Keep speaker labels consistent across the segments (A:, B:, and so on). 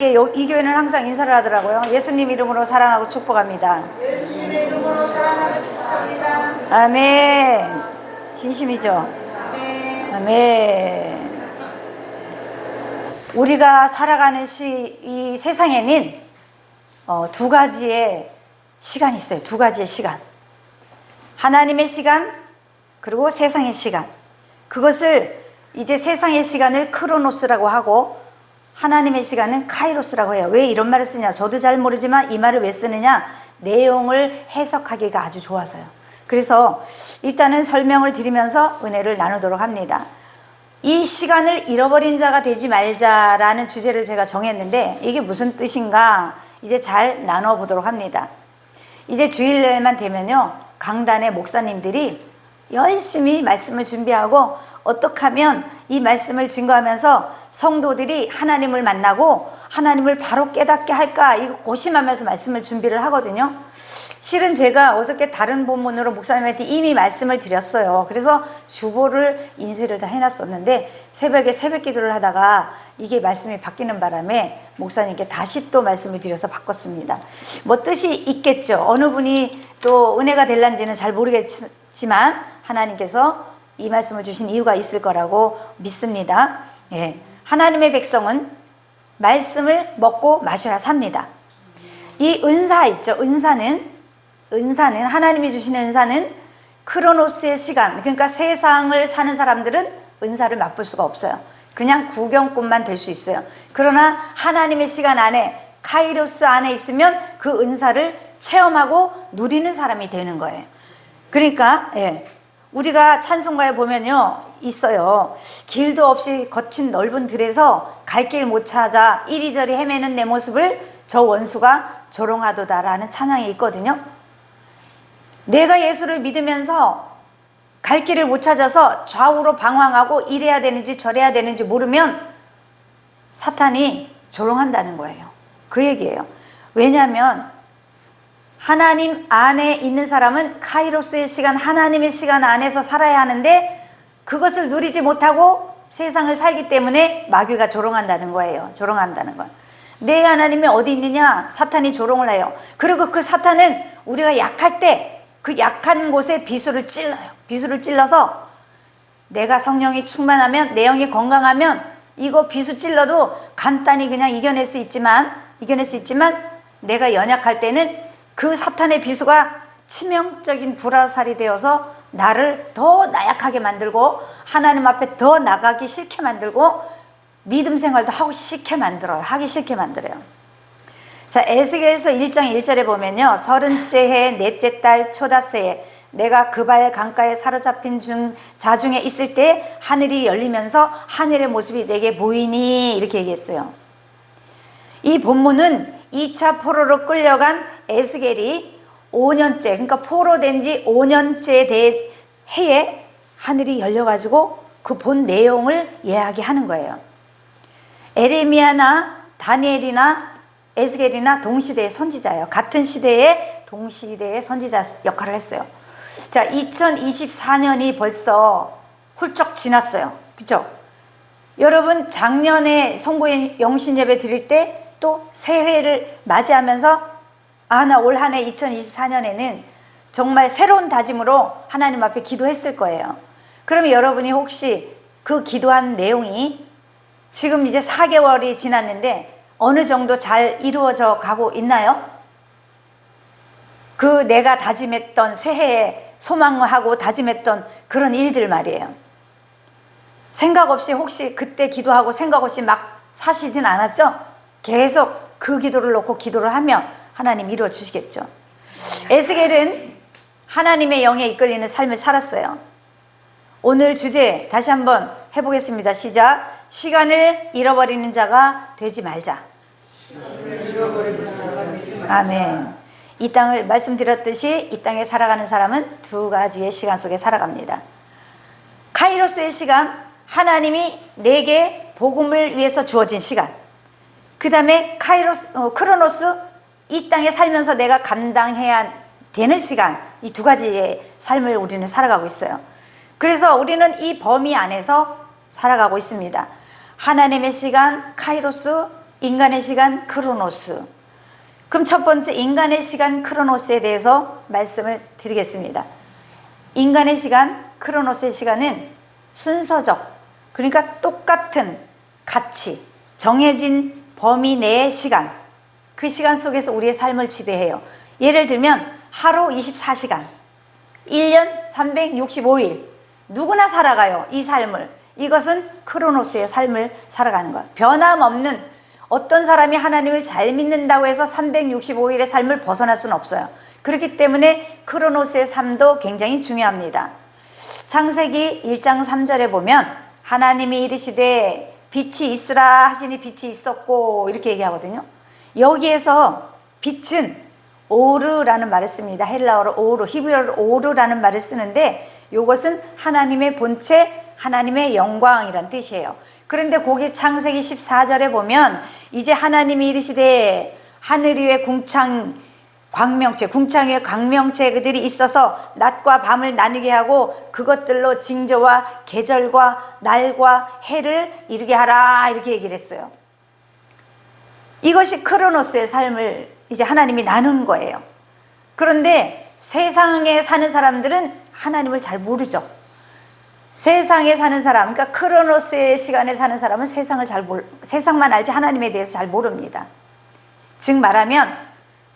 A: 이 교회는 항상 인사를 하더라고요. 예수님 이름으로 사랑하고 축복합니다.
B: 예수님의 이름으로 사랑하고 축복합니다.
A: 아멘. 진심이죠?
B: 아멘.
A: 아멘. 우리가 살아가는 이 세상에는 두 가지의 시간이 있어요. 두 가지의 시간. 하나님의 시간, 그리고 세상의 시간. 그것을 이제 세상의 시간을 크로노스라고 하고 하나님의 시간은 카이로스라고 해요. 왜 이런 말을 쓰냐? 저도 잘 모르지만 이 말을 왜 쓰느냐? 내용을 해석하기가 아주 좋아서요. 그래서 일단은 설명을 드리면서 은혜를 나누도록 합니다. 이 시간을 잃어버린 자가 되지 말자라는 주제를 제가 정했는데 이게 무슨 뜻인가? 이제 잘 나눠보도록 합니다. 이제 주일날만 되면요, 강단의 목사님들이 열심히 말씀을 준비하고 어떻게 하면 이 말씀을 증거하면서 성도들이 하나님을 만나고 하나님을 바로 깨닫게 할까, 이거 고심하면서 말씀을 준비를 하거든요. 실은 제가 어저께 다른 본문으로 목사님한테 이미 말씀을 드렸어요. 그래서 주보를 인쇄를 다 해놨었는데 새벽에 새벽 기도를 하다가 이게 말씀이 바뀌는 바람에 목사님께 다시 또 말씀을 드려서 바꿨습니다. 뭐 뜻이 있겠죠. 어느 분이 또 은혜가 될란지는 잘 모르겠지만 하나님께서 이 말씀을 주신 이유가 있을 거라고 믿습니다. 예. 하나님의 백성은 말씀을 먹고 마셔야 삽니다. 이 은사 있죠. 은사는 하나님이 주시는 은사는 크로노스의 시간, 그러니까 세상을 사는 사람들은 은사를 맛볼 수가 없어요. 그냥 구경꾼만 될 수 있어요. 그러나 하나님의 시간 안에, 카이로스 안에 있으면 그 은사를 체험하고 누리는 사람이 되는 거예요. 그러니까 우리가 찬송가에 보면요, 있어요. 길도 없이 거친 넓은 들에서 갈 길 못 찾아 이리저리 헤매는 내 모습을 저 원수가 조롱하도다라는 찬양이 있거든요. 내가 예수를 믿으면서 갈 길을 못 찾아서 좌우로 방황하고 이래야 되는지 저래야 되는지 모르면 사탄이 조롱한다는 거예요. 그 얘기예요. 왜냐하면 하나님 안에 있는 사람은 카이로스의 시간, 하나님의 시간 안에서 살아야 하는데 그것을 누리지 못하고 세상을 살기 때문에 마귀가 조롱한다는 거예요. 조롱한다는 거예요. 내 하나님이 어디 있느냐? 사탄이 조롱을 해요. 그리고 그 사탄은 우리가 약할 때 그 약한 곳에 비수를 찔러요. 비수를 찔러서 내가 성령이 충만하면, 내 영이 건강하면 이거 비수 찔러도 간단히 그냥 이겨낼 수 있지만 내가 연약할 때는 그 사탄의 비수가 치명적인 불화살이 되어서 나를 더 나약하게 만들고 하나님 앞에 더 나가기 싫게 만들고 믿음 생활도 하기 싫게 만들어요. 자, 에스겔서 1장 1절에 보면요, 30째 해 넷째 달 초닷새에 내가 그발 강가에 사로잡힌 자 중에 있을 때 하늘이 열리면서 하늘의 모습이 내게 보이니, 이렇게 얘기했어요. 이 본문은 2차 포로로 끌려간 에스겔이 5년째, 그러니까 포로된 지 5년째 해에 하늘이 열려가지고 그 본 내용을 이야기하는 거예요. 에레미야나 다니엘이나 에스겔이나 동시대의 선지자예요. 같은 시대에 동시대의 선지자 역할을 했어요. 자, 2024년이 벌써 훌쩍 지났어요. 그렇죠? 여러분, 작년에 송구의 영신예배 드릴 때 또 새해를 맞이하면서 나 올 한 해 2024년에는 정말 새로운 다짐으로 하나님 앞에 기도했을 거예요. 그러면 여러분이 혹시 그 기도한 내용이 지금 이제 4개월이 지났는데 어느 정도 잘 이루어져 가고 있나요? 그 내가 다짐했던 새해에 소망하고 다짐했던 그런 일들 말이에요. 생각 없이 혹시 그때 기도하고 생각 없이 막 사시진 않았죠? 계속 그 기도를 놓고 기도를 하면 하나님 이루어 주시겠죠. 에스겔은 하나님의 영에 이끌리는 삶을 살았어요. 오늘 주제 다시 한번 해보겠습니다. 시작. 시간을 잃어버리는 자가 되지 말자. 아멘. 이 땅을 말씀드렸듯이 이 땅에 살아가는 사람은 두 가지의 시간 속에 살아갑니다. 카이로스의 시간, 하나님이 내게 복음을 위해서 주어진 시간. 그 다음에 크로노스, 이 땅에 살면서 내가 감당해야 되는 시간. 이 두 가지의 삶을 우리는 살아가고 있어요. 그래서 우리는 이 범위 안에서 살아가고 있습니다. 하나님의 시간, 카이로스, 인간의 시간 크로노스. 그럼 첫 번째 인간의 시간 크로노스에 대해서 말씀을 드리겠습니다. 인간의 시간 크로노스의 시간은 순서적, 그러니까 똑같은 가치, 정해진 범위 내의 시간, 그 시간 속에서 우리의 삶을 지배해요. 예를 들면 하루 24시간, 1년 365일 누구나 살아가요. 이 삶을. 이것은 크로노스의 삶을 살아가는 거예요. 변함없는, 어떤 사람이 하나님을 잘 믿는다고 해서 365일의 삶을 벗어날 수는 없어요. 그렇기 때문에 크로노스의 삶도 굉장히 중요합니다. 창세기 1장 3절에 보면 하나님이 이르시되 빛이 있으라 하시니 빛이 있었고 이렇게 얘기하거든요. 여기에서 빛은 오르라는 말을 씁니다. 헬라어로 오르, 히브리어로 오르라는 말을 쓰는데 이것은 하나님의 본체, 하나님의 영광이란 뜻이에요. 그런데 거기 창세기 14절에 보면 이제 하나님이 이르시되 하늘 위에 궁창 위에 광명체들이 있어서 낮과 밤을 나누게 하고 그것들로 징조와 계절과 날과 해를 이루게 하라 이렇게 얘기를 했어요. 이것이 크로노스의 삶을 이제 하나님이 나눈 거예요. 그런데 세상에 사는 사람들은 하나님을 잘 모르죠. 세상에 사는 사람, 그러니까 크로노스의 시간에 사는 사람은 세상만 알지 하나님에 대해서 잘 모릅니다. 즉 말하면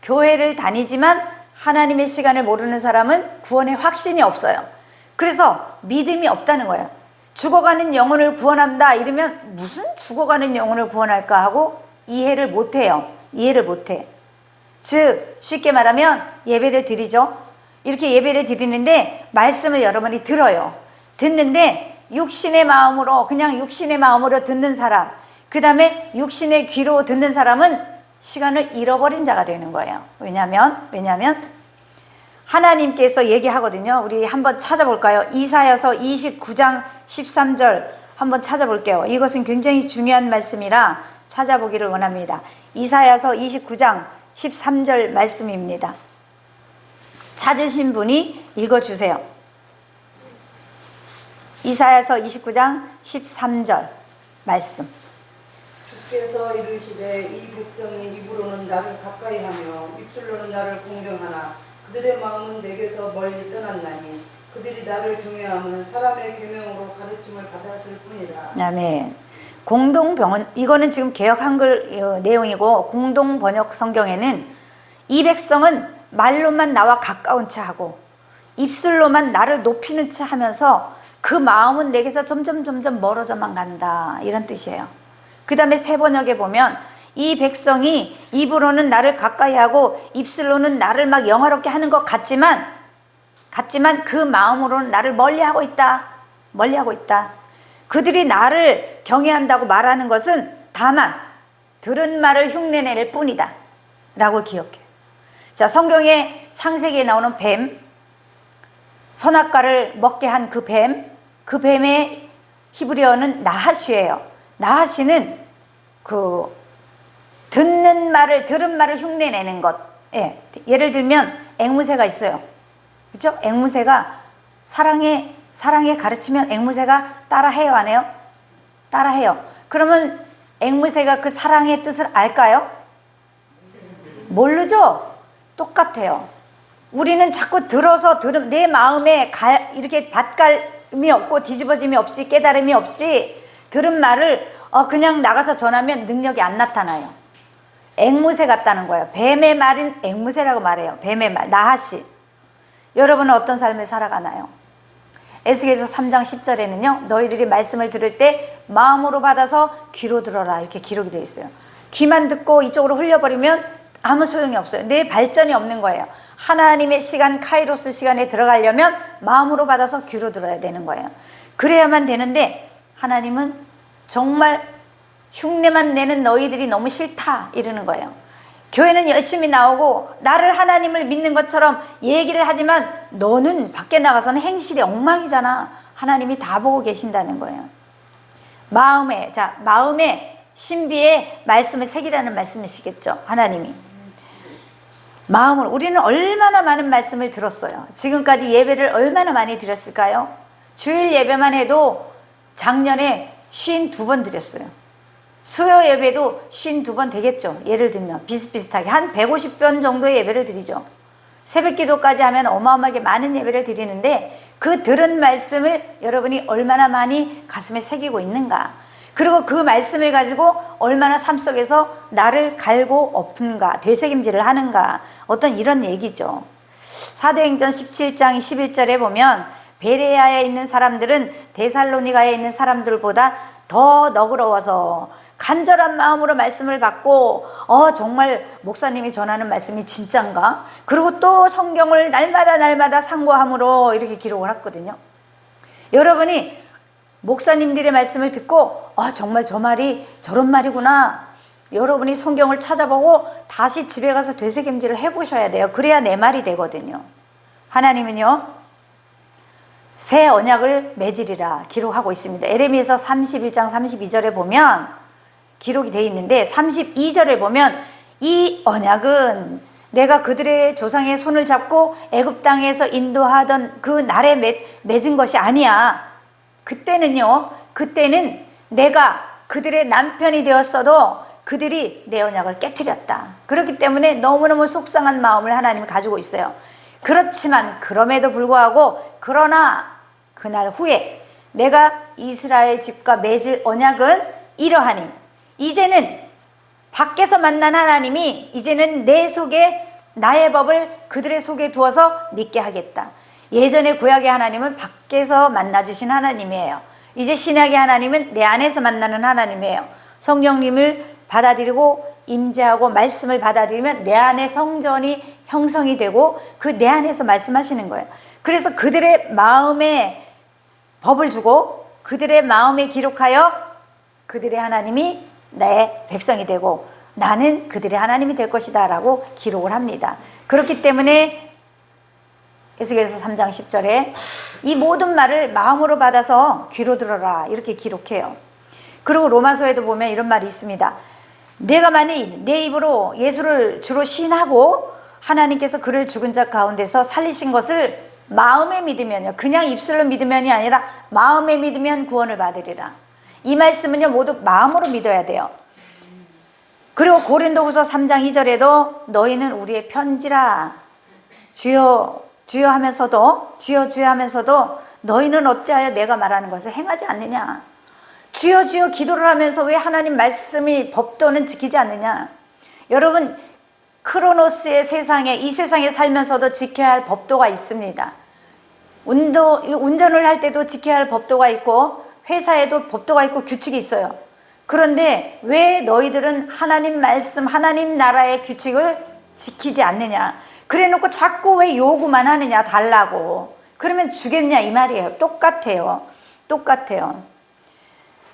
A: 교회를 다니지만 하나님의 시간을 모르는 사람은 구원의 확신이 없어요. 그래서 믿음이 없다는 거예요. 죽어가는 영혼을 구원한다 이러면 무슨 죽어가는 영혼을 구원할까 하고 이해를 못해요. 이해를 못해. 즉 쉽게 말하면 예배를 드리죠. 이렇게 예배를 드리는데 말씀을 여러분이 들어요. 듣는데 육신의 마음으로, 그냥 육신의 마음으로 듣는 사람, 그 다음에 육신의 귀로 듣는 사람은 시간을 잃어버린 자가 되는 거예요. 왜냐하면 하나님께서 얘기하거든요. 우리 한번 찾아볼까요? 이사야서 29장 13절 한번 찾아볼게요. 이것은 굉장히 중요한 말씀이라 찾아보기를 원합니다. 이사야서 29장 13절 말씀입니다. 찾으신 분이 읽어주세요. 이사야서 29장 13절 말씀.
B: 주께서 이르시되 이 백성이 입으로는 나를 가까이하며 입술로는 나를 공경하나 그들의 마음은 내게서 멀리 떠났나니 그들이 나를 경외하면 사람의 계명으로 가르침을 받았을 뿐이라. 아멘. 공동번역, 이거는 지금 개역 한글 내용이고 공동번역 성경에는 이 백성은 말로만 나와 가까운 체 하고 입술로만 나를 높이는 체 하면서 그 마음은 내게서 점점 멀어져만 간다 이런 뜻이에요. 그 다음에 새 번역에 보면 이 백성이 입으로는 나를 가까이 하고 입술로는 나를 막 영화롭게 하는 것 같지만 그 마음으로는 나를 멀리하고 있다. 그들이 나를 경외한다고 말하는 것은 다만 들은 말을 흉내낼 뿐이다 라고 기억해. 자, 성경에 창세기에 나오는 뱀, 선악과를 먹게 한 그 뱀의 히브리어는 나하시예요. 나하시는 그 들은 말을 흉내내는 것. 예. 예를 들면 앵무새가 있어요. 그렇죠? 앵무새가 사랑에 가르치면 앵무새가 따라해요, 안 해요? 따라해요. 그러면 앵무새가 그 사랑의 뜻을 알까요? 모르죠? 똑같아요. 우리는 자꾸 내 마음에 이렇게 밭갈음이 없고 뒤집어짐이 없이 깨달음이 없이 들은 말을 그냥 나가서 전하면 능력이 안 나타나요. 앵무새 같다는 거예요. 뱀의 말인 앵무새라고 말해요. 뱀의 말, 나하시. 여러분은 어떤 삶을 살아가나요? 에스겔서 3장 10절에는요. 너희들이 말씀을 들을 때 마음으로 받아서 귀로 들어라 이렇게 기록이 되어 있어요. 귀만 듣고 이쪽으로 흘려버리면 아무 소용이 없어요. 내 발전이 없는 거예요. 하나님의 시간, 카이로스 시간에 들어가려면 마음으로 받아서 귀로 들어야 되는 거예요. 그래야만 되는데 하나님은 정말 흉내만 내는 너희들이 너무 싫다 이러는 거예요. 교회는 열심히 나오고 나를 하나님을 믿는 것처럼 얘기를 하지만 너는 밖에 나가서는 행실이 엉망이잖아. 하나님이 다 보고 계신다는 거예요. 마음의 신비에 말씀을 새기라는 말씀이시겠죠. 하나님이. 마음으로 우리는 얼마나 많은 말씀을 들었어요. 지금까지 예배를 얼마나 많이 드렸을까요? 주일 예배만 해도 작년에 52번 드렸어요. 수요 예배도 52번 되겠죠. 예를 들면 비슷비슷하게 한 150번 정도의 예배를 드리죠. 새벽 기도까지 하면 어마어마하게 많은 예배를 드리는데 그 들은 말씀을 여러분이 얼마나 많이 가슴에 새기고 있는가, 그리고 그 말씀을 가지고 얼마나 삶 속에서 나를 갈고 엎은가, 되새김질을 하는가, 어떤 이런 얘기죠. 사도행전 17장 11절에 보면 베레아에 있는 사람들은 데살로니가에 있는 사람들보다 더 너그러워서 간절한 마음으로 말씀을 받고 정말 목사님이 전하는 말씀이 진짠가? 그리고 또 성경을 날마다 상고함으로 이렇게 기록을 했거든요. 여러분이 목사님들의 말씀을 듣고 정말 저 말이 저런 말이구나, 여러분이 성경을 찾아보고 다시 집에 가서 되새김질을 해보셔야 돼요. 그래야 내 말이 되거든요. 하나님은요, 새 언약을 맺으리라 기록하고 있습니다. 에레미야서 31장 32절에 보면 기록이 되어 있는데 32절에 보면 이 언약은 내가 그들의 조상의 손을 잡고 애굽 땅에서 인도하던 그 날에 맺은 것이 아니야. 그때는 내가 그들의 남편이 되었어도 그들이 내 언약을 깨트렸다. 그렇기 때문에 너무너무 속상한 마음을 하나님이 가지고 있어요. 그렇지만 그럼에도 불구하고 그러나 그날 후에 내가 이스라엘 집과 맺을 언약은 이러하니, 이제는 밖에서 만난 하나님이 이제는 내 속에 나의 법을 그들의 속에 두어서 믿게 하겠다. 예전에 구약의 하나님은 밖에서 만나주신 하나님이에요. 이제 신약의 하나님은 내 안에서 만나는 하나님이에요. 성령님을 받아들이고 임재하고 말씀을 받아들이면 내 안에 성전이 형성이 되고 그 내 안에서 말씀하시는 거예요. 그래서 그들의 마음에 법을 주고 그들의 마음에 기록하여 그들의 하나님이 내 백성이 되고 나는 그들의 하나님이 될 것이다 라고 기록을 합니다. 그렇기 때문에 에스겔서 3장 10절에 이 모든 말을 마음으로 받아서 귀로 들어라 이렇게 기록해요. 그리고 로마서에도 보면 이런 말이 있습니다. 내가 만일 내 입으로 예수를 주로 시인하고 하나님께서 그를 죽은 자 가운데서 살리신 것을 마음에 믿으면요, 그냥 입술로 믿으면이 아니라 마음에 믿으면 구원을 받으리라. 이 말씀은요 모두 마음으로 믿어야 돼요. 그리고 고린도후서 3장 2절에도 너희는 우리의 편지라 주여 주여 하면서도 주여 주여 하면서도 너희는 어찌하여 내가 말하는 것을 행하지 않느냐. 주여 주여 기도를 하면서 왜 하나님 말씀이 법도는 지키지 않느냐. 여러분, 크로노스의 세상에, 이 세상에 살면서도 지켜야 할 법도가 있습니다. 운전을 할 때도 지켜야 할 법도가 있고 회사에도 법도가 있고 규칙이 있어요. 그런데 왜 너희들은 하나님 말씀, 하나님 나라의 규칙을 지키지 않느냐. 그래 놓고 자꾸 왜 요구만 하느냐, 달라고. 그러면 주겠냐 이 말이에요. 똑같아요.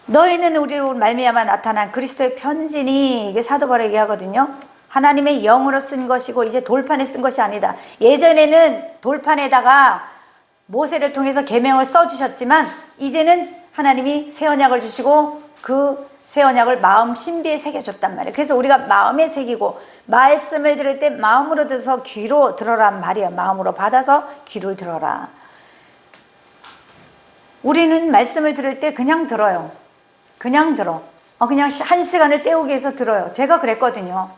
B: 너희는 우리로 말미암아 나타난 그리스도의 편지니, 이게 사도 바울이 얘기하거든요. 하나님의 영으로 쓴 것이고 이제 돌판에 쓴 것이 아니다. 예전에는 돌판에다가 모세를 통해서 계명을 써주셨지만 이제는 하나님이 새 언약을 주시고 그 새 언약을 마음 신비에 새겨줬단 말이에요. 그래서 우리가 마음에 새기고 말씀을 들을 때 마음으로 들어서 귀로 들어란 말이에요. 마음으로 받아서 귀를 들어라. 우리는 말씀을 들을 때 그냥 들어요. 그냥 들어. 그냥 한 시간을 때우기 위해서 들어요. 제가 그랬거든요.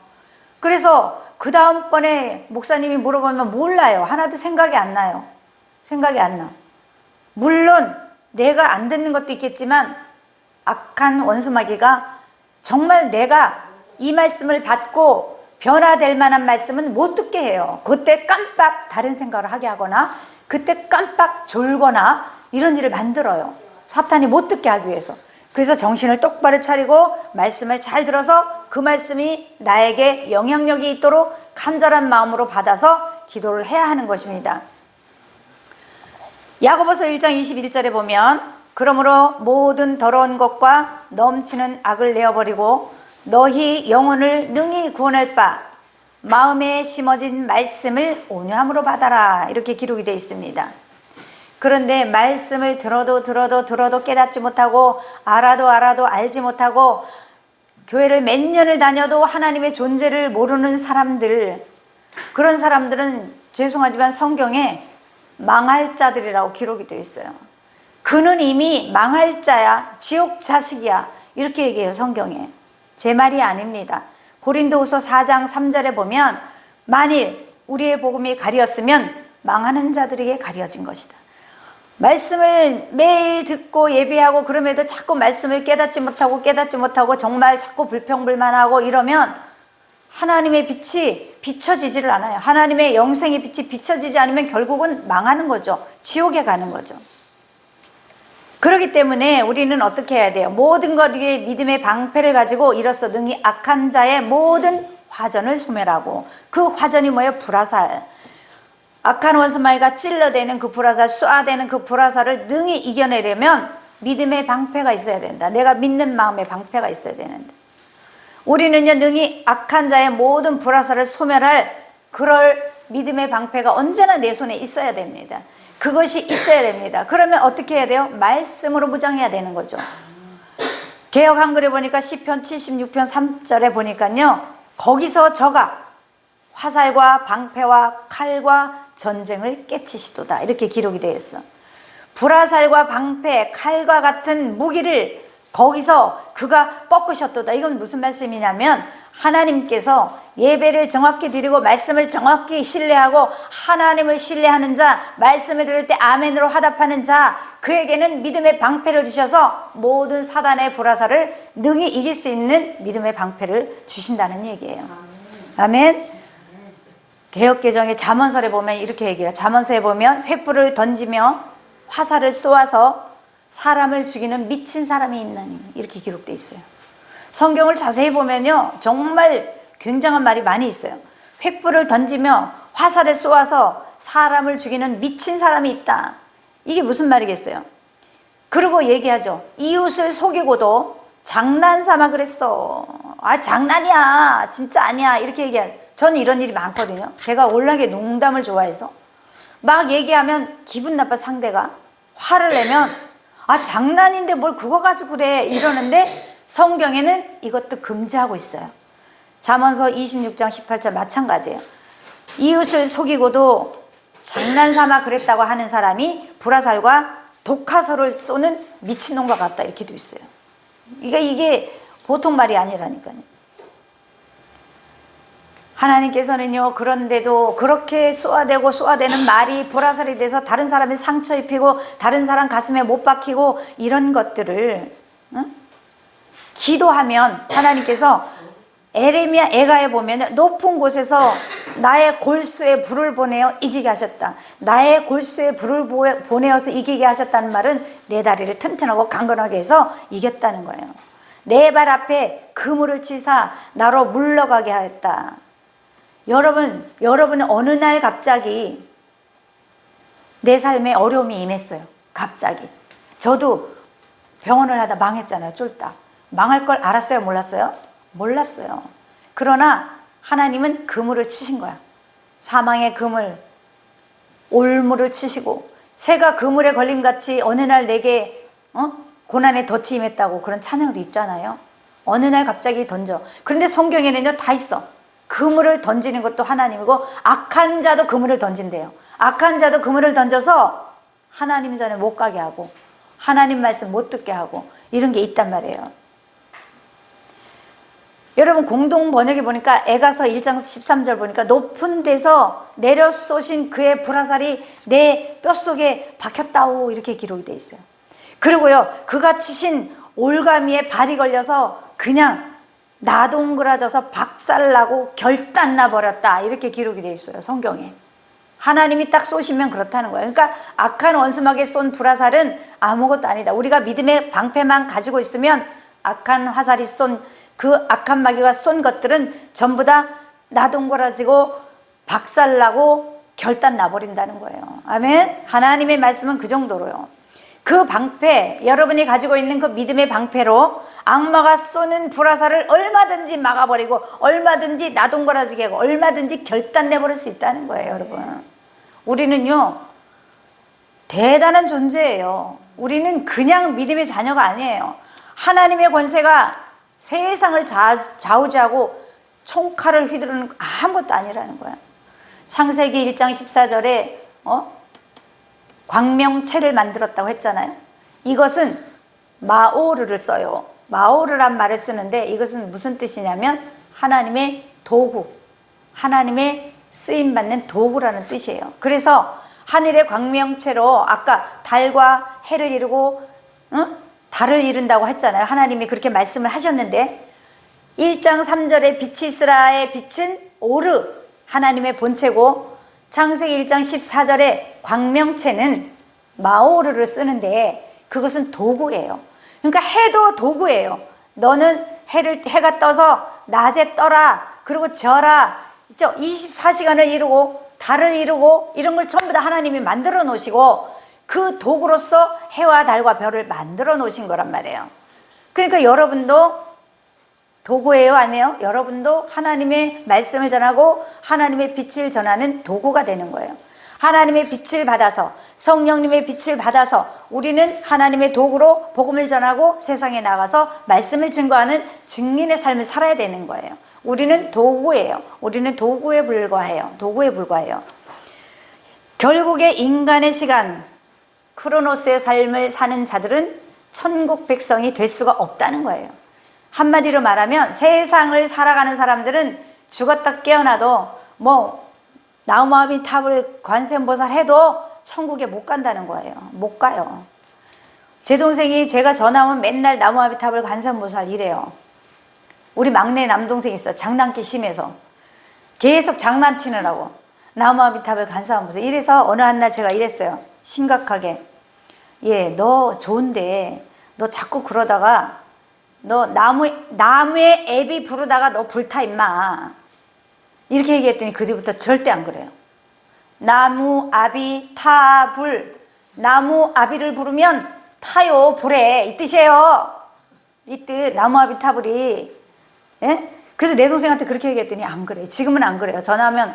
B: 그래서 그 다음번에 목사님이 물어보면 몰라요. 하나도 생각이 안 나요. 생각이 안 나. 물론 내가 안 듣는 것도 있겠지만 악한 원수마귀가 정말 내가 이 말씀을 받고 변화될 만한 말씀은 못 듣게 해요. 그때 깜빡 다른 생각을 하게 하거나 그때 깜빡 졸거나 이런 일을 만들어요. 사탄이 못 듣게 하기 위해서. 그래서 정신을 똑바로 차리고 말씀을 잘 들어서 그 말씀이 나에게 영향력이 있도록 간절한 마음으로 받아서 기도를 해야 하는 것입니다. 야고보서 1장 21절에 보면 그러므로 모든 더러운 것과 넘치는 악을 내어버리고 너희 영혼을 능히 구원할 바 마음에 심어진 말씀을 온유함으로 받아라 이렇게 기록이 되어 있습니다. 그런데 말씀을 들어도 깨닫지 못하고 알아도 알지 못하고 교회를 몇 년을 다녀도 하나님의 존재를 모르는 사람들, 그런 사람들은 죄송하지만 성경에 망할 자들이라고 기록이 되어 있어요. 그는 이미 망할 자야, 지옥 자식이야 이렇게 얘기해요. 성경에. 제 말이 아닙니다. 고린도후서 4장 3절에 보면 만일 우리의 복음이 가렸으면 망하는 자들에게 가려진 것이다. 말씀을 매일 듣고 예배하고 그럼에도 자꾸 말씀을 깨닫지 못하고 정말 자꾸 불평불만하고 이러면 하나님의 빛이 비춰지지를 않아요. 하나님의 영생의 빛이 비춰지지 않으면 결국은 망하는 거죠. 지옥에 가는 거죠. 그렇기 때문에 우리는 어떻게 해야 돼요? 모든 것 위에 믿음의 방패를 가지고 이로써 능히 악한 자의 모든 화전을 소멸하고, 그 화전이 뭐예요? 불화살. 악한 원수마귀가 찔러대는 그 불화살, 쏘아대는 그 불화살을 능히 이겨내려면 믿음의 방패가 있어야 된다. 내가 믿는 마음의 방패가 있어야 되는데, 우리는요 능히 악한 자의 모든 불화살을 소멸할 그럴 믿음의 방패가 언제나 내 손에 있어야 됩니다. 그것이 있어야 됩니다. 그러면 어떻게 해야 돼요? 말씀으로 무장해야 되는 거죠. 개역 한글에 보니까 시편 76편 3절에 보니까요, 거기서 저가 화살과 방패와 칼과 전쟁을 깨치시도다, 이렇게 기록이 되어 있어. 불화살과 방패, 칼과 같은 무기를 거기서 그가 꺾으셨도다. 이건 무슨 말씀이냐면, 하나님께서 예배를 정확히 드리고 말씀을 정확히 신뢰하고 하나님을 신뢰하는 자, 말씀을 들을 때 아멘으로 화답하는 자, 그에게는 믿음의 방패를 주셔서 모든 사단의 불화살을 능히 이길 수 있는 믿음의 방패를 주신다는 얘기예요. 아멘. 개역개정의 잠언설에 보면 이렇게 얘기해요. 잠언서에 보면 횃불을 던지며 화살을 쏘아서 사람을 죽이는 미친 사람이 있나니, 이렇게 기록되어 있어요. 성경을 자세히 보면요 정말 굉장한 말이 많이 있어요. 횃불을 던지며 화살을 쏘아서 사람을 죽이는 미친 사람이 있다. 이게 무슨 말이겠어요? 그리고 얘기하죠. 이웃을 속이고도 장난삼아 그랬어. 아 장난이야, 진짜 아니야, 이렇게 얘기해요. 저는 이런 일이 많거든요. 제가 워낙에 농담을 좋아해서 막 얘기하면 기분 나빠, 상대가 화를 내면 아 장난인데 뭘 그거 가지고 그래 이러는데, 성경에는 이것도 금지하고 있어요. 잠언서 26장 18절 마찬가지예요. 이웃을 속이고도 장난삼아 그랬다고 하는 사람이 불화살과 독화살을 쏘는 미친놈과 같다, 이렇게 돼 있어요. 이게 보통 말이 아니라니까요. 하나님께서는요 그런데도 그렇게 쏘아대는 말이 불화살이 돼서 다른 사람이 상처 입히고 다른 사람 가슴에 못 박히고 이런 것들을 기도하면 하나님께서 에레미야 애가에 보면 높은 곳에서 나의 골수에 불을 보내어 이기게 하셨다. 나의 골수에 불을 보내어서 이기게 하셨다는 말은 내 다리를 튼튼하고 강건하게 해서 이겼다는 거예요. 내 발 앞에 그물을 치사 나로 물러가게 하였다. 여러분은 어느 날 갑자기 내 삶에 어려움이 임했어요. 갑자기. 저도 병원을 하다 망했잖아요. 쫄딱. 망할 걸 알았어요? 몰랐어요? 몰랐어요. 그러나 하나님은 그물을 치신 거야. 사망의 그물, 올무를 치시고, 새가 그물에 걸림같이 어느 날 내게 고난에 덫이 임했다고 그런 찬양도 있잖아요. 어느 날 갑자기 던져. 그런데 성경에는요 다 있어. 그물을 던지는 것도 하나님이고 악한 자도 그물을 던진대요. 악한 자도 그물을 던져서 하나님 전에 못 가게 하고 하나님 말씀 못 듣게 하고 이런 게 있단 말이에요. 여러분 공동 번역에 보니까 에가서 1장 13절 보니까 높은 데서 내려 쏘신 그의 불화살이 내 뼛속에 박혔다오, 이렇게 기록이 되어 있어요. 그리고요 그가 치신 올가미에 발이 걸려서 그냥 나동그라져서 박살나고 결단나 버렸다, 이렇게 기록이 되어 있어요. 성경에. 하나님이 딱 쏘시면 그렇다는 거예요. 그러니까 악한 원수마귀에 쏜 불화살은 아무것도 아니다. 우리가 믿음의 방패만 가지고 있으면 악한 화살이 쏜 그 악한 마귀가 쏜 것들은 전부 다 나동그라지고 박살나고 결단 나버린다는 거예요. 아멘. 하나님의 말씀은 그 정도로요. 그 방패, 여러분이 가지고 있는 그 믿음의 방패로 악마가 쏘는 불화살을 얼마든지 막아버리고 얼마든지 나동거라지게 하고 얼마든지 결단내버릴 수 있다는 거예요. 여러분, 우리는요 대단한 존재예요. 우리는 그냥 믿음의 자녀가 아니에요. 하나님의 권세가 세상을 좌우지하고 총칼을 휘두르는 아무것도 아니라는 거야. 창세기 1장 14절에 광명체를 만들었다고 했잖아요. 이것은 마오르를 써요. 마오르란 말을 쓰는데 이것은 무슨 뜻이냐면 하나님의 도구, 하나님의 쓰임받는 도구라는 뜻이에요. 그래서 하늘의 광명체로 아까 달과 해를 이루고 달을 이룬다고 했잖아요. 하나님이 그렇게 말씀을 하셨는데 1장 3절에 빛이 있으라의 빛은 오르, 하나님의 본체고 창세기 1장 14절에 광명체는 마오르를 쓰는데 그것은 도구예요. 그러니까 해도 도구예요. 너는 해가 떠서 낮에 떠라, 그리고 져라, 24시간을 이루고 달을 이루고 이런 걸 전부 다 하나님이 만들어 놓으시고 그 도구로서 해와 달과 별을 만들어 놓으신 거란 말이에요. 그러니까 여러분도 도구예요, 아니에요? 여러분도 하나님의 말씀을 전하고 하나님의 빛을 전하는 도구가 되는 거예요. 하나님의 빛을 받아서, 성령님의 빛을 받아서 우리는 하나님의 도구로 복음을 전하고 세상에 나가서 말씀을 증거하는 증인의 삶을 살아야 되는 거예요. 우리는 도구예요. 우리는 도구에 불과해요. 도구에 불과해요. 결국에 인간의 시간, 크로노스의 삶을 사는 자들은 천국 백성이 될 수가 없다는 거예요. 한마디로 말하면 세상을 살아가는 사람들은 죽었다 깨어나도 나무아미탑을 관세음보살 해도 천국에 못 간다는 거예요. 못 가요. 제 동생이 제가 전화 오면 맨날 나무아미탑을 관세음보살 이래요. 우리 막내 남동생이 있어. 장난기 심해서 계속 장난치느라고 나무아미탑을 관세음보살 이래서 어느 한날 제가 이랬어요. 심각하게. 너 좋은데 너 자꾸 그러다가 너 나무에 애비 부르다가 너 불타 임마. 이렇게 얘기했더니 그 뒤부터 절대 안 그래요. 나무, 아비, 타, 불. 나무, 아비를 부르면 타요, 불에. 이 뜻이에요. 이 뜻, 나무, 아비, 타, 불이. 예? 그래서 내 동생한테 그렇게 얘기했더니 안 그래. 지금은 안 그래요. 전화하면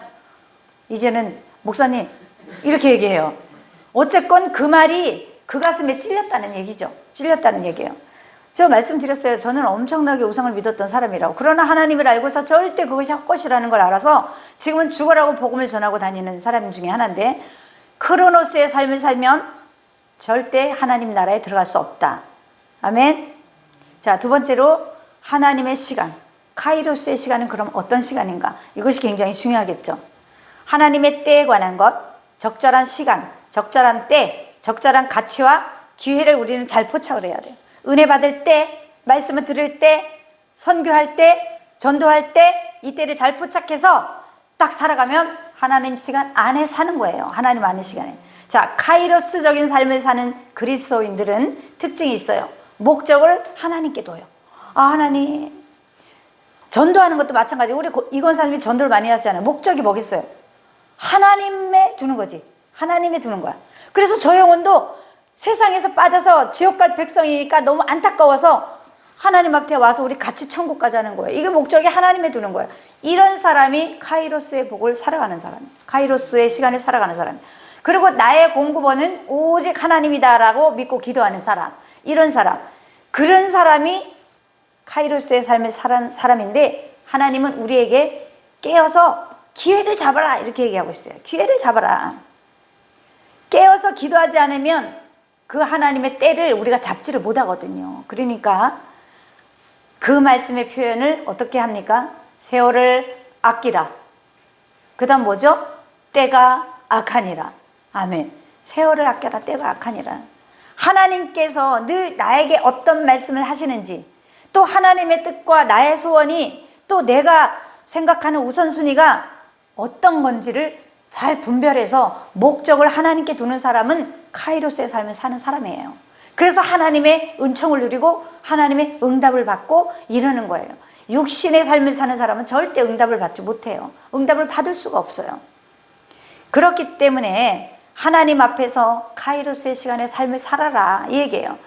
B: 이제는 목사님 이렇게 얘기해요. 어쨌건 그 말이 그 가슴에 찔렸다는 얘기죠. 찔렸다는 얘기예요. 제가 말씀드렸어요. 저는 엄청나게 우상을 믿었던 사람이라고. 그러나 하나님을 알고서 절대 그것이 헛것이라는 걸 알아서 지금은 죽어라고 복음을 전하고 다니는 사람 중에 하나인데 크로노스의 삶을 살면 절대 하나님 나라에 들어갈 수 없다. 아멘. 자, 두 번째로 하나님의 시간, 카이로스의 시간은 그럼 어떤 시간인가? 이것이 굉장히 중요하겠죠. 하나님의 때에 관한 것, 적절한 시간, 적절한 때, 적절한 가치와 기회를 우리는 잘 포착을 해야 돼요. 은혜 받을 때, 말씀을 들을 때, 선교할 때, 전도할 때 이 때를 잘 포착해서 딱 살아가면 하나님 시간 안에 사는 거예요. 하나님 안의 시간에. 자, 카이로스적인 삶을 사는 그리스도인들은 특징이 있어요. 목적을 하나님께 둬요. 하나님. 전도하는 것도 마찬가지고 우리 이건사님이 전도를 많이 하시잖아요. 목적이 뭐겠어요? 하나님에 두는 거지. 하나님에 두는 거야. 그래서 저 영혼도 세상에서 빠져서 지옥 갈 백성이니까 너무 안타까워서 하나님 앞에 와서 우리 같이 천국 가자는 거예요. 이게 목적이 하나님에 두는 거예요. 이런 사람이 카이로스의 복을 살아가는 사람이에요. 카이로스의 시간을 살아가는 사람이에요. 그리고 나의 공급원은 오직 하나님이다라고 믿고 기도하는 사람. 이런 사람. 그런 사람이 카이로스의 삶을 사는 사람인데 하나님은 우리에게 깨어서 기회를 잡아라 이렇게 얘기하고 있어요. 기회를 잡아라. 깨어서 기도하지 않으면 그 하나님의 때를 우리가 잡지를 못하거든요. 그러니까 그 말씀의 표현을 어떻게 합니까? 세월을 아끼라. 그 다음 뭐죠? 때가 악하니라. 아멘. 세월을 아껴라. 때가 악하니라. 하나님께서 늘 나에게 어떤 말씀을 하시는지, 또 하나님의 뜻과 나의 소원이, 또 내가 생각하는 우선순위가 어떤 건지를 잘 분별해서 목적을 하나님께 두는 사람은 카이로스의 삶을 사는 사람이에요. 그래서 하나님의 은총을 누리고 하나님의 응답을 받고 이러는 거예요. 육신의 삶을 사는 사람은 절대 응답을 받지 못해요. 응답을 받을 수가 없어요. 그렇기 때문에 하나님 앞에서 카이로스의 시간에 삶을 살아라 이 얘기예요.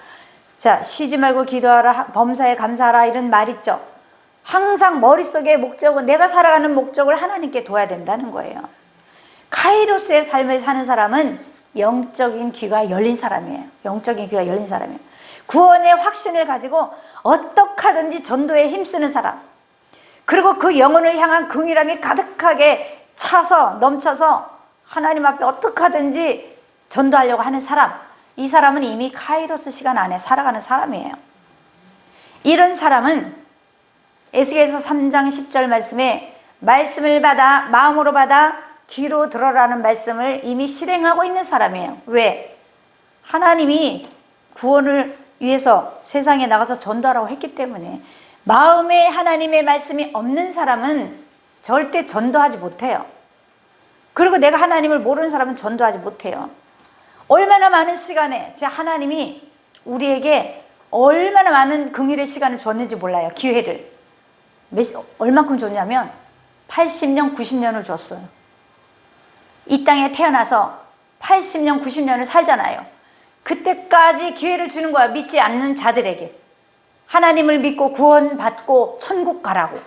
B: 자, 쉬지 말고 기도하라, 범사에 감사하라 이런 말 있죠. 항상 머릿속에 목적은, 내가 살아가는 목적을 하나님께 둬야 된다는 거예요. 카이로스의 삶을 사는 사람은 영적인 귀가 열린 사람이에요. 영적인 귀가 열린 사람이에요. 구원의 확신을 가지고 어떻게 하든지 전도에 힘쓰는 사람, 그리고 그 영혼을 향한 긍휼함이 가득하게 차서 넘쳐서 하나님 앞에 어떻게 하든지 전도하려고 하는 사람, 이 사람은 이미 카이로스 시간 안에 살아가는 사람이에요.
A: 이런 사람은 에스겔서 3장 10절 말씀에 말씀을 받아 마음으로 받아 귀로 들어라는 말씀을 이미 실행하고 있는 사람이에요. 왜? 하나님이 구원을 위해서 세상에 나가서 전도하라고 했기 때문에. 마음에 하나님의 말씀이 없는 사람은 절대 전도하지 못해요. 그리고 내가 하나님을 모르는 사람은 전도하지 못해요. 얼마나 많은 시간에 하나님이 우리에게 얼마나 많은 긍휼의 시간을 줬는지 몰라요. 기회를 얼만큼 줬냐면 80년 90년을 줬어요. 이 땅에 태어나서 80년 90년을 살잖아요. 그때까지 기회를 주는 거야. 믿지 않는 자들에게. 하나님을 믿고 구원받고 천국 가라고.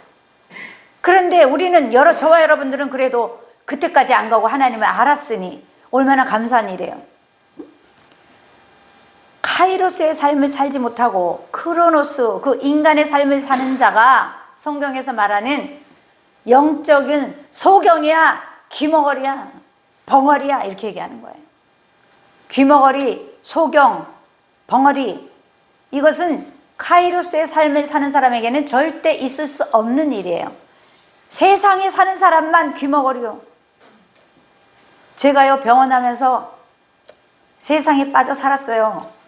A: 그런데 우리는 저와 여러분들은 그래도 그때까지 안 가고 하나님을 알았으니 얼마나 감사한 일이에요. 카이로스의 삶을 살지 못하고 크로노스, 그 인간의 삶을 사는 자가 성경에서 말하는 영적인 소경이야, 귀머거리야, 벙어리야 이렇게 얘기하는 거예요. 귀머거리, 소경, 벙어리, 이것은 카이로스의 삶을 사는 사람에게는 절대 있을 수 없는 일이에요. 세상에 사는 사람만 귀머거리요. 제가요 병원하면서 세상에 빠져 살았어요.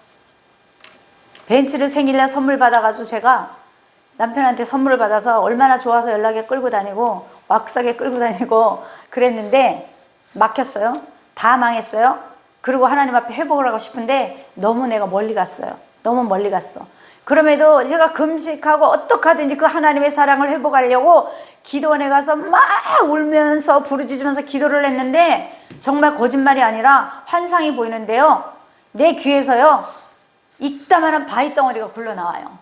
A: 벤츠를 생일날 선물 받아가지고 제가 남편한테 선물을 받아서 얼마나 좋아서 연락에 끌고 다니고 왁사게 끌고 다니고 그랬는데 막혔어요. 다 망했어요. 그리고 하나님 앞에 회복을 하고 싶은데 너무 내가 멀리 갔어요. 너무 멀리 갔어. 그럼에도 제가 금식하고 어떻게 하든지 그 하나님의 사랑을 회복하려고 기도원에 가서 막 울면서 부르짖으면서 기도를 했는데 정말 거짓말이 아니라 환상이 보이는데요. 내 귀에서요 이따만한 바위 덩어리가 굴러나와요.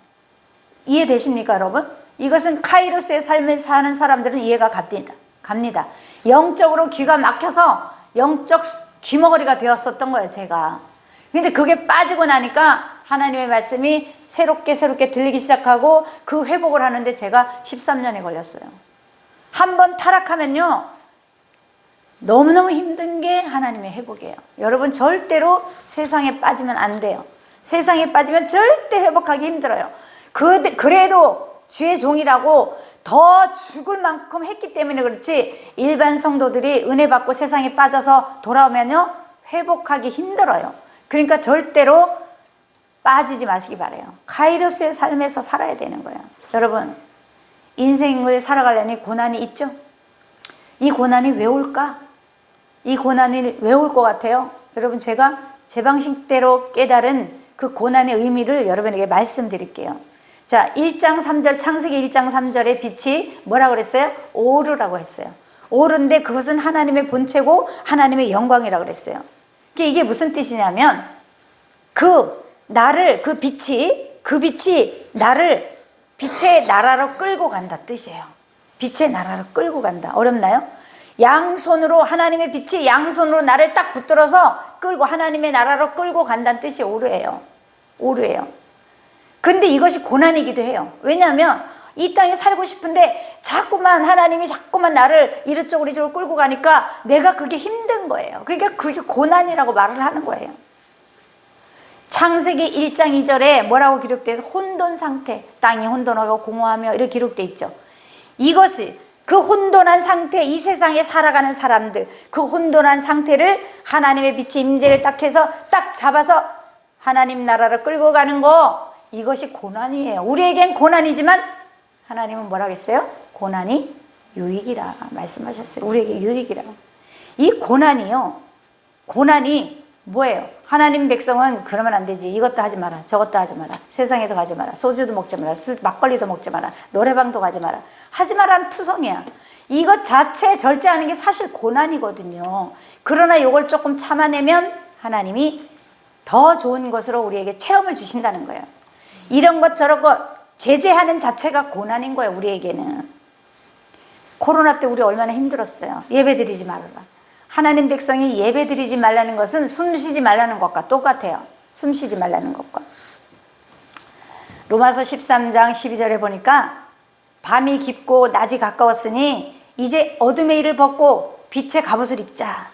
A: 이해되십니까 여러분? 이것은 카이로스의 삶을 사는 사람들은 이해가 갑니다. 영적으로 귀가 막혀서 영적 귀머거리가 되었었던 거예요 제가. 근데 그게 빠지고 나니까 하나님의 말씀이 새롭게 들리기 시작하고 그 회복을 하는데 제가 13년이 걸렸어요. 한번 타락하면요 너무너무 힘든 게 하나님의 회복이에요. 여러분 절대로 세상에 빠지면 안 돼요. 세상에 빠지면 절대 회복하기 힘들어요. 그래도 주의 종이라고 더 죽을 만큼 했기 때문에 그렇지 일반 성도들이 은혜 받고 세상에 빠져서 돌아오면요 회복하기 힘들어요. 그러니까 절대로 빠지지 마시기 바래요. 카이로스의 삶에서 살아야 되는 거예요. 여러분 인생을 살아가려니 고난이 있죠. 이 고난이 왜 올까? 이 고난이 왜 올 것 같아요? 여러분 제가 제 방식대로 깨달은 그 고난의 의미를 여러분에게 말씀드릴게요. 자, 1장 3절 창세기 1장 3절의 빛이 뭐라고 그랬어요? 오르라고 했어요. 오르인데 그것은 하나님의 본체고 하나님의 영광이라고 그랬어요. 이게 무슨 뜻이냐면 그 빛이 나를 빛의 나라로 끌고 간다 뜻이에요. 빛의 나라로 끌고 간다. 어렵나요? 양손으로 하나님의 빛이 양손으로 나를 딱 붙들어서 끌고 하나님의 나라로 끌고 간다는 뜻이 오르예요. 근데 이것이 고난이기도 해요. 왜냐하면 이 땅에 살고 싶은데 하나님이 자꾸만 나를 이쪽으로 끌고 가니까 내가 그게 힘든 거예요. 그러니까 그게 고난이라고 말을 하는 거예요. 창세기 1장 2절에 뭐라고 기록되어 있어요? 혼돈 상태, 땅이 혼돈하고 공허하며 이렇게 기록되어 있죠. 이것이 그 혼돈한 상태, 이 세상에 살아가는 사람들, 그 혼돈한 상태를 하나님의 빛의 임재를 딱 해서 딱 잡아서 하나님 나라를 끌고 가는 거, 이것이 고난이에요. 우리에겐 고난이지만 하나님은 뭐라고 했어요? 고난이 유익이라 말씀하셨어요. 우리에게 유익이라. 이 고난이요, 고난이 뭐예요? 하나님 백성은 그러면 안 되지. 이것도 하지 마라. 저것도 하지 마라. 세상에도 가지 마라. 소주도 먹지 마라. 막걸리도 먹지 마라. 노래방도 가지 마라. 하지 마라는 투성이야. 이것 자체 절제하는 게 사실 고난이거든요. 그러나 이걸 조금 참아내면 하나님이 더 좋은 것으로 우리에게 체험을 주신다는 거예요. 이런 것 저런 것 제재하는 자체가 고난인 거예요. 우리에게는. 코로나 때 우리 얼마나 힘들었어요. 예배드리지 말아라. 하나님 백성이 예배드리지 말라는 것은 숨쉬지 말라는 것과 똑같아요. 숨쉬지 말라는 것과. 로마서 13장 12절에 보니까 밤이 깊고 낮이 가까웠으니 이제 어둠의 일을 벗고 빛의 갑옷을 입자.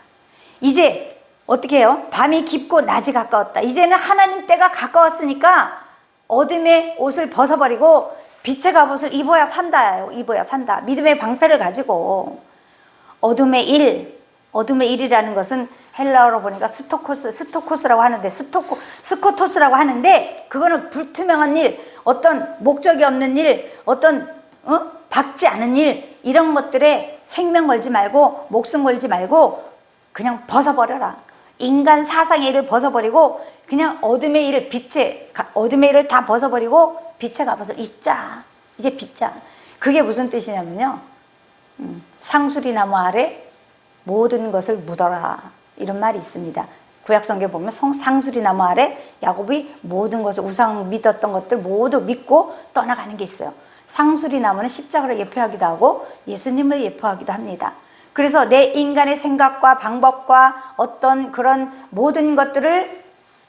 A: 이제 어떻게 해요? 밤이 깊고 낮이 가까웠다. 이제는 하나님 때가 가까웠으니까
B: 어둠의 옷을 벗어버리고 빛의 갑옷을 입어야 산다요. 입어야 산다. 믿음의 방패를 가지고 어둠의 일이라는 것은 헬라어로 보니까 스토코스라고 하는데 스코토스라고 하는데 그거는 불투명한 일, 어떤 목적이 없는 일, 어떤 박지 않은 일 이런 것들에 생명 걸지 말고 목숨 걸지 말고 그냥 벗어버려라. 인간 사상의 일을 벗어버리고 그냥 어둠의 일을 다 벗어버리고 빛의 갑옷을 입자. 이제 빗자. 그게 무슨 뜻이냐면요. 상수리 나무 아래 모든 것을 묻어라. 이런 말이 있습니다. 구약성경 보면 상수리 나무 아래 야곱이 모든 것을 우상 믿었던 것들 모두 믿고 떠나가는 게 있어요. 상수리 나무는 십자가를 예표하기도 하고 예수님을 예표하기도 합니다. 그래서 내 인간의 생각과 방법과 어떤 그런 모든 것들을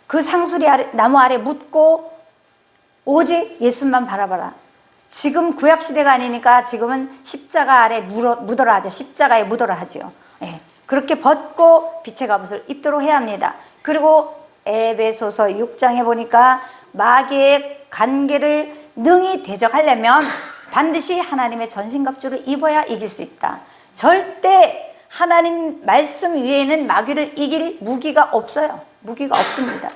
B: 그 상수리 나무 아래 묻고 오직 예수만 바라봐라. 지금 구약시대가 아니니까 지금은 십자가 아래 묻어라 하죠. 십자가에 묻어라 하죠. 예. 그렇게 벗고 빛의 갑옷을 입도록 해야 합니다. 그리고 에베소서 6장에 보니까 마귀의 관계를 능히 대적하려면 반드시 하나님의 전신갑주를 입어야 이길 수 있다. 절대 하나님 말씀 위에는 마귀를 이길 무기가 없어요. 무기가 없습니다.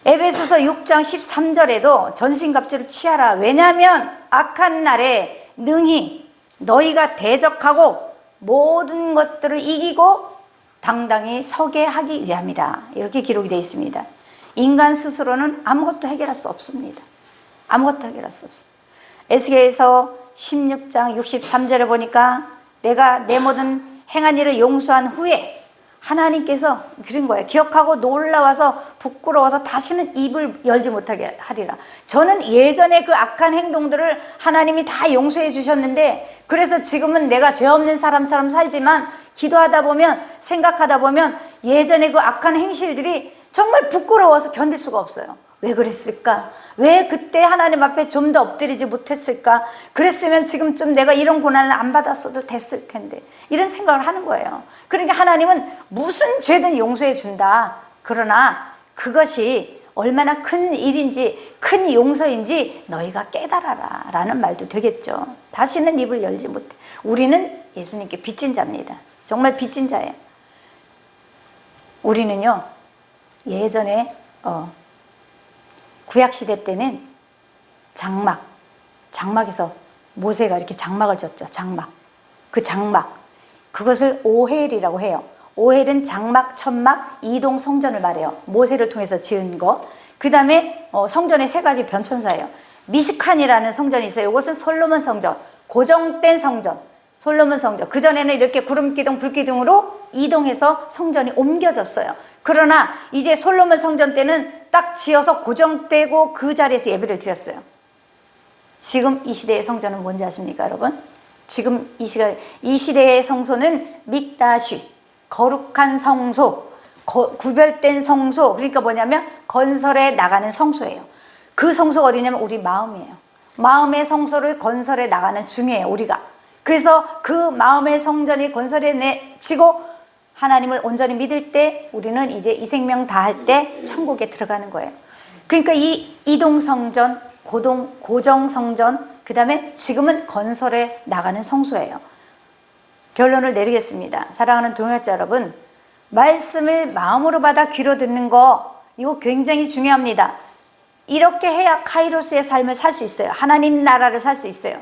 B: 에베소서 6장 13절에도 전신갑주를 취하라. 왜냐하면 악한 날에 능히 너희가 대적하고 모든 것들을 이기고 당당히 서게 하기 위함이라. 이렇게 기록이 되어 있습니다. 인간 스스로는 아무것도 해결할 수 없습니다. 아무것도 해결할 수 없습니다. 에스겔서 16장 63절에 보니까 내가 내 모든 행한 일을 용서한 후에 하나님께서 그런 거예요. 기억하고 놀라워서 부끄러워서 다시는 입을 열지 못하게 하리라. 저는 예전에 그 악한 행동들을 하나님이 다 용서해 주셨는데 그래서 지금은 내가 죄 없는 사람처럼 살지만 기도하다 보면 생각하다 보면 예전에 그 악한 행실들이 정말 부끄러워서 견딜 수가 없어요. 왜 그랬을까? 왜 그때 하나님 앞에 좀 더 엎드리지 못했을까? 그랬으면 지금쯤 내가 이런 고난을 안 받았어도 됐을 텐데 이런 생각을 하는 거예요. 그러니까 하나님은 무슨 죄든 용서해 준다. 그러나 그것이 얼마나 큰 일인지 큰 용서인지 너희가 깨달아라 라는 말도 되겠죠. 다시는 입을 열지 못해. 우리는 예수님께 빚진 자입니다. 정말 빚진 자예요. 우리는요 예전에 구약시대 때는 장막에서 모세가 이렇게 장막을 졌죠. 그 장막 그것을 오헬이라고 해요. 오헬은 장막, 천막, 이동 성전을 말해요. 모세를 통해서 지은 거. 그 다음에 성전의 세 가지 변천사예요. 미시칸이라는 성전이 있어요. 이것은 솔로몬 성전, 고정된 성전, 솔로몬 성전. 그전에는 이렇게 구름기둥, 불기둥으로 이동해서 성전이 옮겨졌어요. 그러나 이제 솔로몬 성전 때는 딱 지어서 고정되고 그 자리에서 예배를 드렸어요. 지금 이 시대의 성전은 뭔지 아십니까, 여러분? 지금 이 시대의 성소는 믹다시, 거룩한 성소, 구별된 성소. 그러니까 뭐냐면 건설해 나가는 성소예요. 그 성소가 어디냐면 우리 마음이에요. 마음의 성소를 건설해 나가는 중이에요, 우리가. 그래서 그 마음의 성전이 건설해지고 하나님을 온전히 믿을 때 우리는 이제 이 생명 다 할 때 천국에 들어가는 거예요. 그러니까 이 이동성전, 고정성전, 그 다음에 지금은 건설해 나가는 성소예요. 결론을 내리겠습니다. 사랑하는 동역자 여러분, 말씀을 마음으로 받아 귀로 듣는 거 이거 굉장히 중요합니다. 이렇게 해야 카이로스의 삶을 살 수 있어요. 하나님 나라를 살 수 있어요.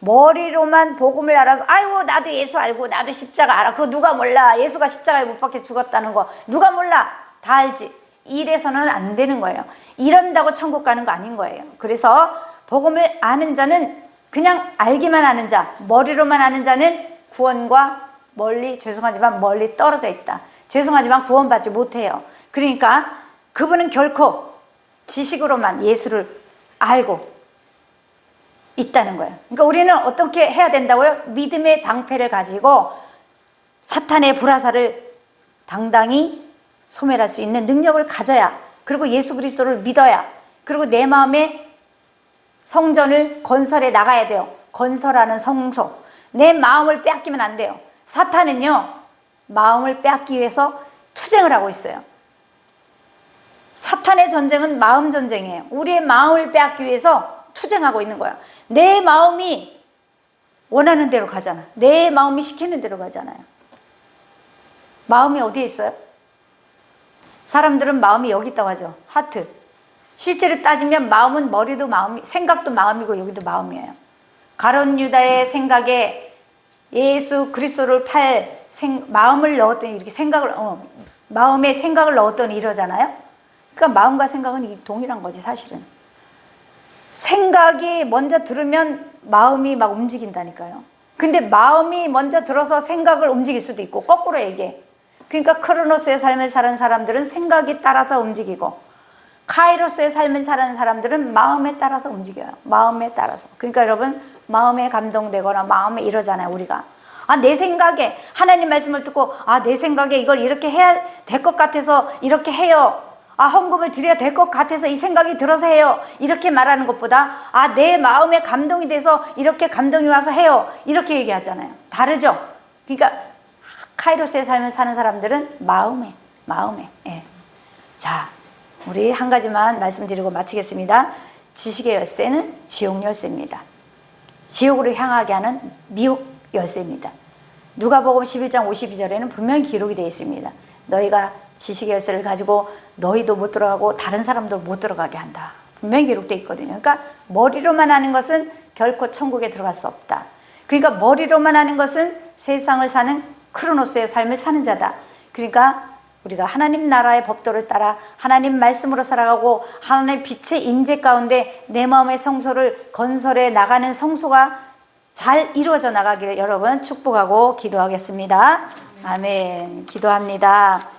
B: 머리로만 복음을 알아서 아이고 나도 예수 알고 나도 십자가 알아. 그거 누가 몰라. 예수가 십자가에 못 박혀 죽었다는 거 누가 몰라. 다 알지. 이래서는 안 되는 거예요. 이런다고 천국 가는 거 아닌 거예요. 그래서 복음을 아는 자는 그냥 알기만 하는 자, 머리로만 아는 자는 구원과 죄송하지만 멀리 떨어져 있다. 죄송하지만 구원받지 못해요. 그러니까 그분은 결코 지식으로만 예수를 알고 있다는 거예요. 그러니까 우리는 어떻게 해야 된다고요? 믿음의 방패를 가지고 사탄의 불화살을 당당히 소멸할 수 있는 능력을 가져야, 그리고 예수 그리스도를 믿어야, 그리고 내 마음에 성전을 건설해 나가야 돼요. 건설하는 성소. 내 마음을 빼앗기면 안 돼요. 사탄은요 마음을 빼앗기 위해서 투쟁을 하고 있어요. 사탄의 전쟁은 마음 전쟁이에요. 우리의 마음을 빼앗기 위해서 투쟁하고 있는 거야. 내 마음이 원하는 대로 가잖아. 내 마음이 시키는 대로 가잖아요. 마음이 어디에 있어요? 사람들은 마음이 여기 있다고 하죠. 하트. 실제로 따지면 마음은 머리도 마음이, 생각도 마음이고 여기도 마음이에요. 가룟 유다의 생각에 예수 그리스도를 마음을 넣었더니 이렇게 마음에 생각을 넣었더니 이러잖아요. 그러니까 마음과 생각은 동일한 거지 사실은. 생각이 먼저 들으면 마음이 막 움직인다니까요. 근데 마음이 먼저 들어서 생각을 움직일 수도 있고 거꾸로 얘기해. 그러니까 크로노스의 삶을 사는 사람들은 생각이 따라서 움직이고 카이로스의 삶을 사는 사람들은 마음에 따라서 움직여요. 마음에 따라서. 그러니까 여러분 마음에 감동되거나 마음에 이러잖아요. 우리가 내 생각에 하나님 말씀을 듣고 내 생각에 이걸 이렇게 해야 될 것 같아서 이렇게 해요. 헌금을 드려야 될 것 같아서 이 생각이 들어서 해요. 이렇게 말하는 것보다 내 마음에 감동이 돼서 이렇게 감동이 와서 해요. 이렇게 얘기하잖아요. 다르죠? 그러니까 카이로스의 삶을 사는 사람들은 마음에. 예. 자, 우리 한 가지만 말씀드리고 마치겠습니다. 지식의 열쇠는 지옥 열쇠입니다. 지옥으로 향하게 하는 미혹 열쇠입니다. 누가복음 11장 52절에는 분명히 기록이 되어 있습니다. 너희가 지식의 열쇠를 가지고 너희도 못 들어가고 다른 사람도 못 들어가게 한다. 분명히 기록되어 있거든요. 그러니까 머리로만 하는 것은 결코 천국에 들어갈 수 없다. 그러니까 머리로만 하는 것은 세상을 사는 크로노스의 삶을 사는 자다. 그러니까 우리가 하나님 나라의 법도를 따라 하나님 말씀으로 살아가고 하나님의 빛의 임재 가운데 내 마음의 성소를 건설해 나가는 성소가 잘 이루어져 나가기를 여러분 축복하고 기도하겠습니다. 아멘. 기도합니다.